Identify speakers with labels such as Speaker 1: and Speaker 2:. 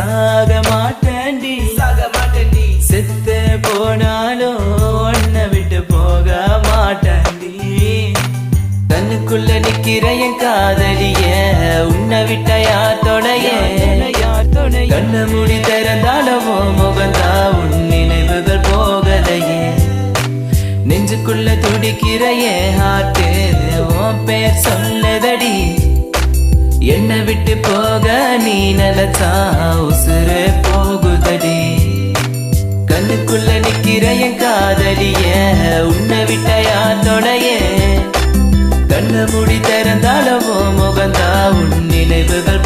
Speaker 1: சாக மாட்டேன்டி செத்து போனாலும் உன்னை விட்டு போக மாட்டேன்டி கண்ணுக்குள்ள நிக்கிற என் காதலிய உன்னை விட்ட யார் தொடைய கண்ணு மூடி திறந்தாலவோ முகந்தா உன் நினைவுகள் போகலையே நெஞ்சுக்குள்ள துடிக்கிற என் ஹார்ட் உன் பேர் சொல்லுதடி என்னை விட்டு போக நீ நினைச்சா உசுறு போகுதடி கண்ணுக்குள்ள நிக்கிற என் காதலிய உன்னை விட்ட யார் தொடைய கண்ணு மூடி திறந்தாலவோ முகந்தா உன் நினைவுகள்